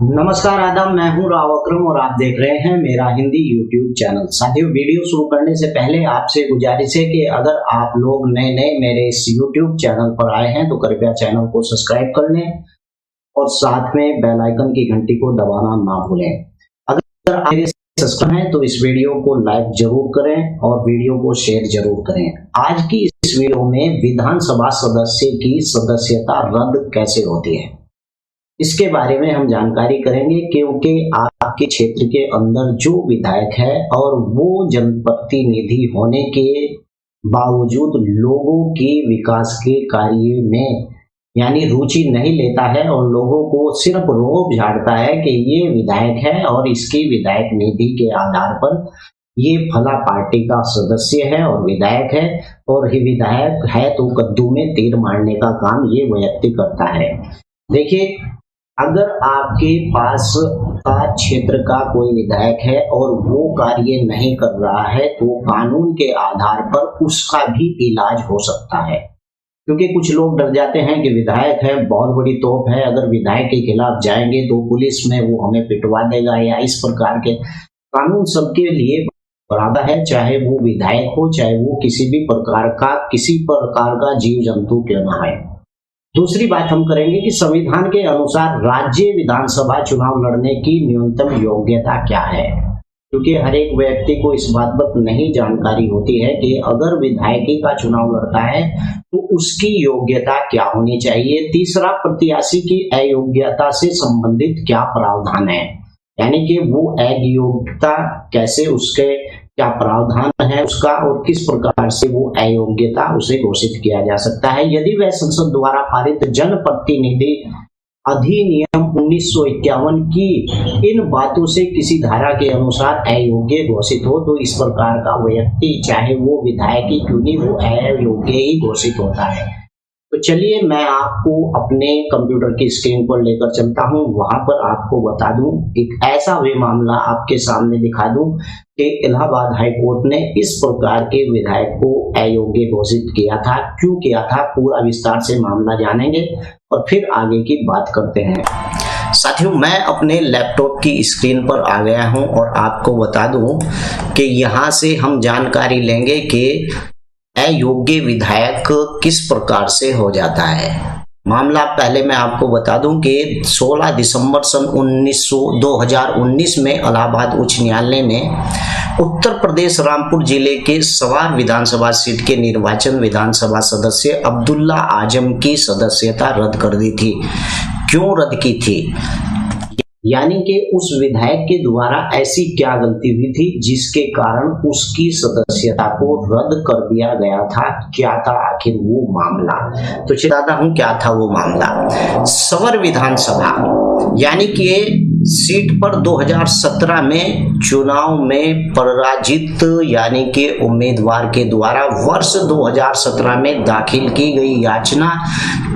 नमस्कार आदाब, मैं हूं राव अकरम और आप देख रहे हैं मेरा हिंदी यूट्यूब चैनल। साथियों, वीडियो शुरू करने से पहले आपसे गुजारिश है कि अगर आप लोग नए नए मेरे इस यूट्यूब चैनल पर आए हैं तो कृपया चैनल को सब्सक्राइब कर लें और साथ में बेल आइकन की घंटी को दबाना ना भूलें। अगर आप मेरे सब्सक्राइब हैं तो इस वीडियो को लाइक जरूर करें और वीडियो को शेयर जरूर करें। आज की इस वीडियो में विधानसभा सदस्य की सदस्यता रद्द कैसे होती है इसके बारे में हम जानकारी करेंगे, क्योंकि आपके क्षेत्र के अंदर जो विधायक है और वो जनप्रतिनिधि होने के बावजूद लोगों के विकास के कार्य में यानी रुचि नहीं लेता है और लोगों को सिर्फ रोब झाड़ता है कि ये विधायक है और इसकी विधायक निधि के आधार पर ये फला पार्टी का सदस्य है और विधायक है, और ये विधायक है तो कद्दू में तीर मारने का काम ये व्यक्ति करता है। देखिए, अगर आपके पास का क्षेत्र का कोई विधायक है और वो कार्य नहीं कर रहा है तो कानून के आधार पर उसका भी इलाज हो सकता है। क्योंकि कुछ लोग डर जाते हैं कि विधायक है, बहुत बड़ी तोप है, अगर विधायक के खिलाफ जाएंगे तो पुलिस में वो हमें पिटवा देगा, या इस प्रकार के। कानून सबके लिए बराबर है, चाहे वो विधायक हो चाहे वो किसी प्रकार का जीव जंतु क्यों ना है। दूसरी बात हम करेंगे कि संविधान के अनुसार राज्य विधानसभा चुनाव लड़ने की न्यूनतम योग्यता क्या है, क्योंकि हर एक व्यक्ति को इस बात पर नहीं जानकारी होती है कि अगर विधायकी का चुनाव लड़ता है तो उसकी योग्यता क्या होनी चाहिए। तीसरा, प्रत्याशी की अयोग्यता से संबंधित क्या प्रावधान है, यानी कि वो अयोग्यता कैसे, उसके क्या प्रावधान है उसका, और किस प्रकार से वो अयोग्यता उसे घोषित किया जा सकता है। यदि वह संसद द्वारा पारित जनप्रतिनिधि अधिनियम 1951 की इन बातों से किसी धारा के अनुसार अयोग्य घोषित हो तो इस प्रकार का व्यक्ति, चाहे वो विधायक ही क्यों नहीं, वो अयोग्य ही घोषित होता है। तो चलिए मैं आपको अपने कंप्यूटर की स्क्रीन पर लेकर चलता हूं, वहां पर आपको बता दूं, एक ऐसा भी मामला आपके सामने दिखा दूं कि इलाहाबाद हाई कोर्ट ने इस प्रकार के विधायक को अयोग्य घोषित किया था। क्यों किया था, पूरा विस्तार से मामला जानेंगे और फिर आगे की बात करते हैं। साथियों, मैं अपने लैपटॉप की स्क्रीन पर आ गया हूं और आपको बता दूं कि यहां से हम जानकारी लेंगे कि अयोग्य विधायक किस प्रकार से हो जाता है। मामला पहले मैं आपको बता दूं कि 16 दिसंबर सन 2019 में इलाहाबाद उच्च न्यायालय ने उत्तर प्रदेश रामपुर जिले के सवार विधानसभा सीट के निर्वाचन विधानसभा सदस्य अब्दुल्ला आजम की सदस्यता रद्द कर दी थी। क्यों रद्द की थी, यानी कि उस विधायक के द्वारा ऐसी क्या गलती हुई थी जिसके कारण उसकी सदस्यता को रद्द कर दिया गया था। क्या था आखिर वो मामला, तो बताता हूं क्या था वो मामला। सवर विधानसभा यानी कि सीट पर 2017 में चुनाव में पराजित यानी कि उम्मीदवार के द्वारा वर्ष 2017 में दाखिल की गई याचना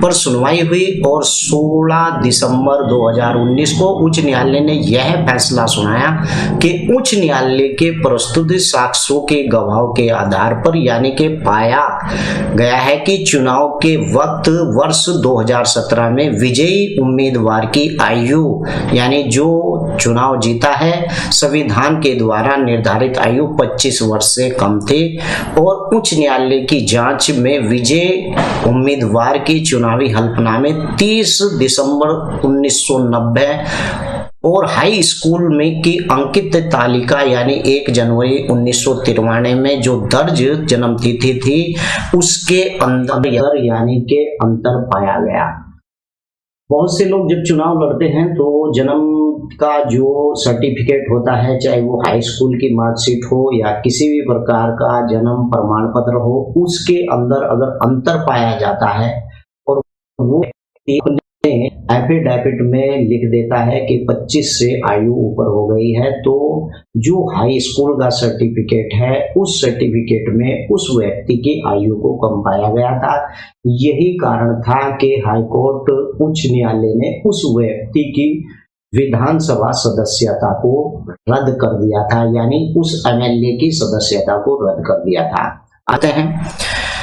पर सुनवाई हुई और 16 दिसंबर 2019 को उच्च न्यायालय ने यह फैसला सुनाया कि उच्च न्यायालय के प्रस्तुत साक्ष्यों के गवाहों के आधार पर यानी कि पाया गया है कि चुनाव के वक्त वर्ष 2017 में विजयी उम्मीदवार की आयु यानी जो चुनाव जीता है संविधान के द्वारा निर्धारित आयु 25 वर्ष से कम थी, और उच्च न्यायालय की जांच में विजयी उम्मीदवार की चुनावी हलफनामे 30 दिसंबर 1990 और हाई स्कूल में की अंकित तालिका यानी 1 जनवरी 1993 में जो दर्ज जन्म तिथि थी उसके अंदर यानी के अंतर पाया गया। बहुत से लोग जब चुनाव लड़ते हैं तो जन्म का जो सर्टिफिकेट होता है, चाहे वो हाई स्कूल की मार्कशीट हो या किसी भी प्रकार का जन्म प्रमाण पत्र हो, उसके अंदर अगर अंतर पाया जाता है और वो एफिडेविट में लिख देता है कि 25 से आयु ऊपर हो गई है, तो जो हाई स्कूल का सर्टिफिकेट है उस सर्टिफिकेट में उस व्यक्ति की आयु को कम पाया गया था। यही कारण था कि हाई कोर्ट उच्च न्यायालय ने उस व्यक्ति की विधानसभा सदस्यता को रद्द कर दिया था, यानी उस एमएलए की सदस्यता को रद्द कर दिया था। आते हैं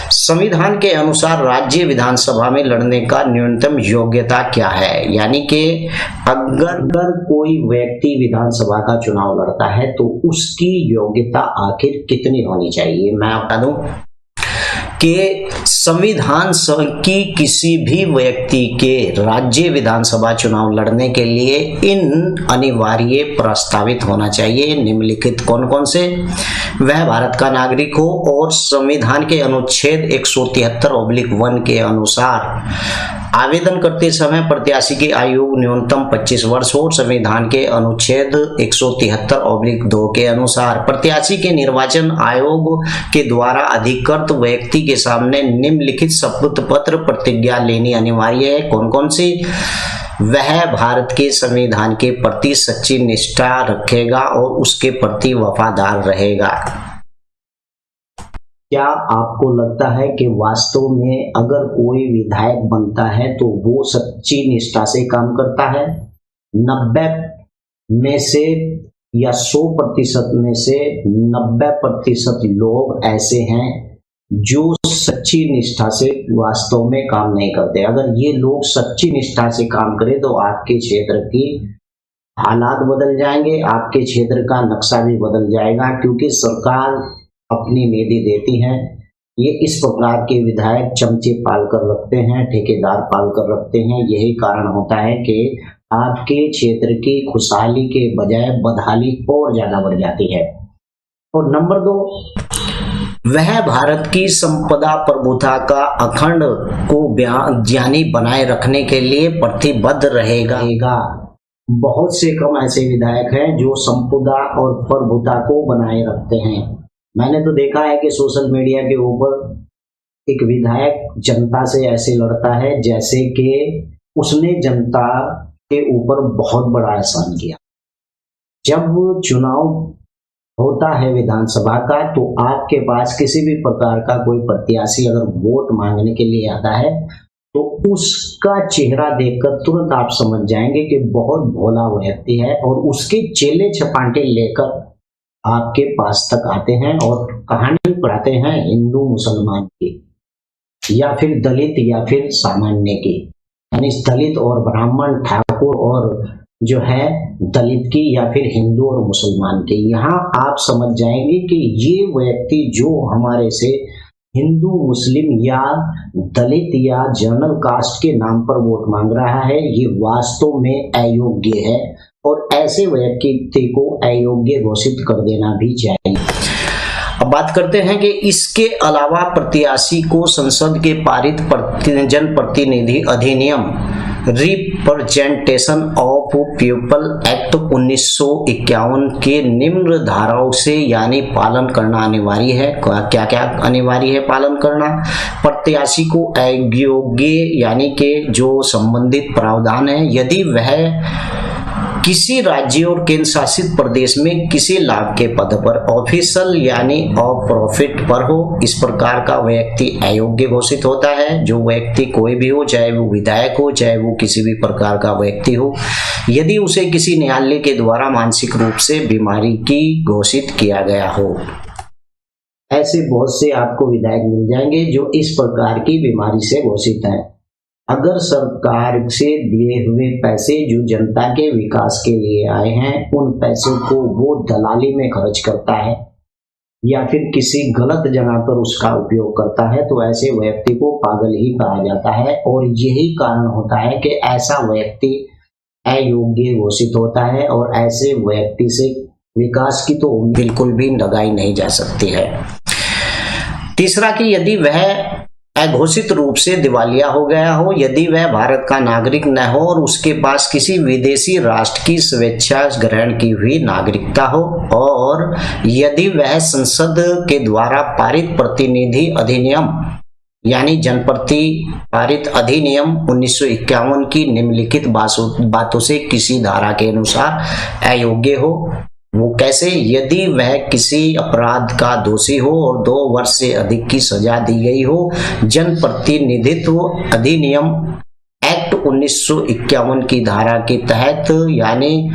संविधान के अनुसार राज्य विधानसभा में लड़ने का न्यूनतम योग्यता क्या है? यानी कि अगर कोई व्यक्ति विधानसभा का चुनाव लड़ता है तो उसकी योग्यता आखिर कितनी होनी चाहिए? मैं बता दूं कि संविधान की किसी भी व्यक्ति के राज्य विधानसभा चुनाव लड़ने के लिए इन अनिवार्य प्रस्तावित होना चाहिए निम्नलिखित कौन कौन से? वह भारत का नागरिक हो और संविधान के अनुच्छेद 173/1 के अनुसार आवेदन करते समय प्रत्याशी की आयु न्यूनतम 25 वर्ष हो। संविधान के अनुच्छेद 173/2 के अनुसार प्रत्याशी के निर्वाचन आयोग के द्वारा अधिकृत व्यक्ति के सामने निम्नलिखित शपथ पत्र प्रतिज्ञा लेनी अनिवार्य है। कौन कौन सी? वह भारत के संविधान के प्रति सच्ची निष्ठा रखेगा और उसके प्रति वफादार रहेगा। क्या आपको लगता है कि वास्तव में अगर कोई विधायक बनता है तो वो सच्ची निष्ठा से काम करता है? 90 में से या 100% में से 90% लोग ऐसे हैं जो सच्ची निष्ठा से वास्तव में काम नहीं करते। अगर ये लोग सच्ची निष्ठा से काम करें तो आपके क्षेत्र की हालात बदल जाएंगे, आपके क्षेत्र का नक्शा भी बदल जाएगा, क्योंकि सरकार अपनी निधि देती है। ये इस प्रकार के विधायक चमचे पाल कर रखते हैं, ठेकेदार पाल कर रखते हैं। यही कारण होता है कि आपके क्षेत्र की खुशहाली के बजाय बदहाली और ज्यादा बढ़ जाती है। और नंबर 2, वह भारत की संपदा प्रभुता का अखंड को ज्ञानी बनाए रखने के लिए प्रतिबद्ध रहेगा। बहुत से कम ऐसे विधायक हैं जो संपदा और प्रभुता को बनाए रखते हैं। मैंने तो देखा है कि सोशल मीडिया के ऊपर एक विधायक जनता से ऐसे लड़ता है जैसे कि उसने जनता के ऊपर बहुत बड़ा एहसान किया। जब चुनाव होता है विधानसभा का तो आपके पास किसी भी प्रकार का कोई प्रत्याशी अगर वोट मांगने के लिए आता है तो उसका चेहरा देखकर तुरंत आप समझ जाएंगे कि बहुत भोला व्यक्ति है, और उसके चेले चपाटे लेकर आपके पास तक आते हैं और कहानी पढ़ाते हैं हिंदू मुसलमान की, या फिर दलित या फिर सामान्य की, यानी दलित और ब्राह्मण, ठाकुर और जो है दलित की, या फिर हिंदू और मुसलमान की। यहाँ आप समझ जाएंगे कि ये व्यक्ति जो हमारे से हिंदू, मुस्लिम या दलित या जनरल कास्ट के नाम पर वोट मांग रहा है, ये वास्तव में अयोग्य है, और ऐसे व्यक्ति को अयोग्य घोषित कर देना भी चाहिए। अब बात करते हैं कि इसके अलावा प्रत्याशी को संसद के पारित जनप्रतिनिधि अधिनियम रिप्रेजेंटेशन ऑफ पीपल एक्ट 1951 के निम्न धाराओं से यानी पालन करना अनिवार्य है। क्या क्या अनिवार्य है पालन करना? प्रत्याशी को अयोग्य यानी कि जो संबंधित प्रावधान है, यदि वह किसी राज्य और केंद्र शासित प्रदेश में किसी लाभ के पद पर ऑफिशियल यानी ऑफ प्रॉफिट पर हो, इस प्रकार का व्यक्ति अयोग्य घोषित होता है। जो व्यक्ति कोई भी हो, चाहे वो विधायक हो, चाहे वो किसी भी प्रकार का व्यक्ति हो, यदि उसे किसी न्यायालय के द्वारा मानसिक रूप से बीमारी की घोषित किया गया हो। ऐसे बहुत से आपको विधायक मिल जाएंगे जो इस प्रकार की बीमारी से घोषित है। अगर सरकार से दिए हुए पैसे जो जनता के विकास के लिए आए हैं, उन पैसों को वो दलाली में खर्च करता है या फिर किसी गलत जगह पर उसका उपयोग करता है, तो ऐसे व्यक्ति को पागल ही कहा जाता है। और यही कारण होता है कि ऐसा व्यक्ति अयोग्य घोषित होता है, और ऐसे व्यक्ति से विकास की तो बिल्कुल भी लगाई नहीं जा सकती है। तीसरा कि यदि वह अघोषित रूप से दिवालिया हो गया हो, यदि वह भारत का नागरिक न हो और उसके पास किसी विदेशी राष्ट्र की स्वेच्छा ग्रहण की हुई नागरिकता हो, और यदि वह संसद के द्वारा पारित प्रतिनिधि अधिनियम यानी जनप्रति पारित अधिनियम 1951 की निम्नलिखित बातों से किसी धारा के अनुसार अयोग्य हो। वो कैसे? यदि वह किसी अपराध का दोषी हो और 2 वर्ष से अधिक की सजा दी गई हो, जनप्रतिनिधित्व अधिनियम एक्ट 1951 की धारा के तहत यानी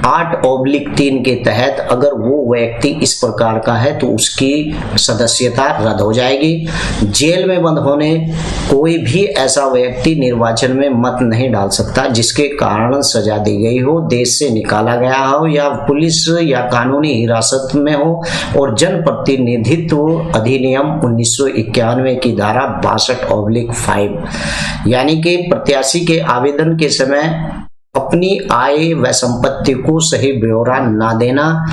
8/3 के तहत अगर वो व्यक्ति इस प्रकार का है तो उसकी सदस्यता रद्द हो जाएगी। जेल में बंद होने कोई भी ऐसा व्यक्ति निर्वाचन में मत नहीं डाल सकता जिसके कारण सजा दी गई हो, देश से निकाला गया हो या पुलिस या कानूनी हिरासत में हो, और जनप्रतिनिधित्व अधिनियम 1991 की धारा 62/5 यानी कि प्रत्याशी के आवेदन के समय अपनी आय व संपत्ति को सही ब्यौरा ना देना,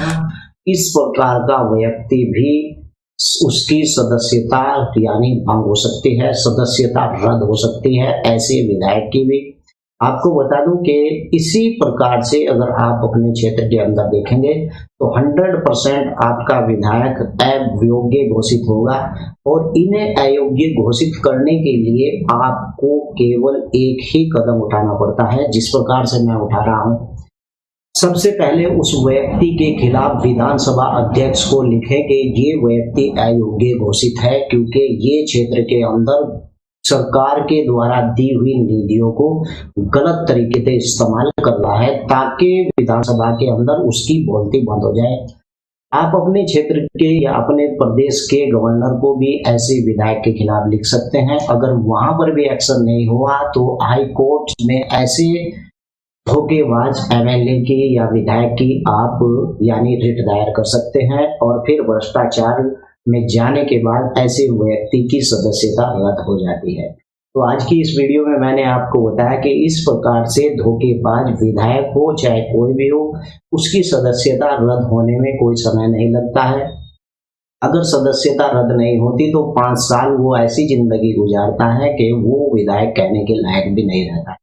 इस प्रकार का व्यक्ति भी उसकी सदस्यता यानी भंग हो सकती है, सदस्यता रद्द हो सकती है, ऐसे विधायक की भी। आपको बता दूं कि इसी प्रकार से अगर आप अपने क्षेत्र के अंदर देखेंगे तो 100% आपका विधायक अयोग्य घोषित होगा, और इन्हें अयोग्य घोषित करने के लिए आपको केवल एक ही कदम उठाना पड़ता है, जिस प्रकार से मैं उठा रहा हूं। सबसे पहले उस व्यक्ति के खिलाफ विधानसभा अध्यक्ष को लिखें कि ये व्यक्ति अयोग्य घोषित है क्योंकि ये क्षेत्र के अंदर सरकार के द्वारा दी हुई निधियों को गलत तरीके से इस्तेमाल कर रहा है, ताकि विधानसभा के अंदर उसकी बोलती बंद हो जाए। आप अपने क्षेत्र के या अपने प्रदेश के गवर्नर को भी ऐसे विधायक के खिलाफ लिख सकते हैं। अगर वहां पर भी एक्शन नहीं हुआ तो हाई कोर्ट में ऐसे धोखेबाज एमएलए की या विधायक की आप यानी रिट दायर कर सकते हैं, और फिर भ्रष्टाचार में जाने के बाद ऐसे व्यक्ति की सदस्यता रद्द हो जाती है। तो आज की इस वीडियो में मैंने आपको बताया कि इस प्रकार से धोखेबाज विधायक हो चाहे कोई भी हो, उसकी सदस्यता रद्द होने में कोई समय नहीं लगता है। अगर सदस्यता रद्द नहीं होती तो 5 साल वो ऐसी जिंदगी गुजारता है कि वो विधायक कहने के लायक भी नहीं रहता है।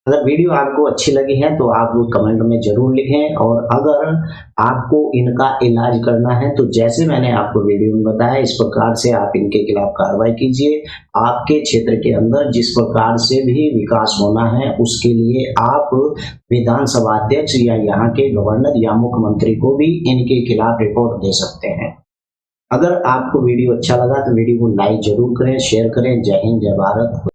अगर वीडियो आपको अच्छी लगी है तो आप कमेंट में जरूर लिखें, और अगर आपको इनका इलाज करना है तो जैसे मैंने आपको वीडियो में बताया इस प्रकार से आप इनके खिलाफ कार्रवाई कीजिए। आपके क्षेत्र के अंदर जिस प्रकार से भी विकास होना है उसके लिए आप विधानसभा अध्यक्ष या यहाँ के गवर्नर या मुख्यमंत्री को भी इनके खिलाफ रिपोर्ट दे सकते हैं। अगर आपको वीडियो अच्छा लगा तो वीडियो को लाइक जरूर करें, शेयर करें। जय हिंद, जय भारत।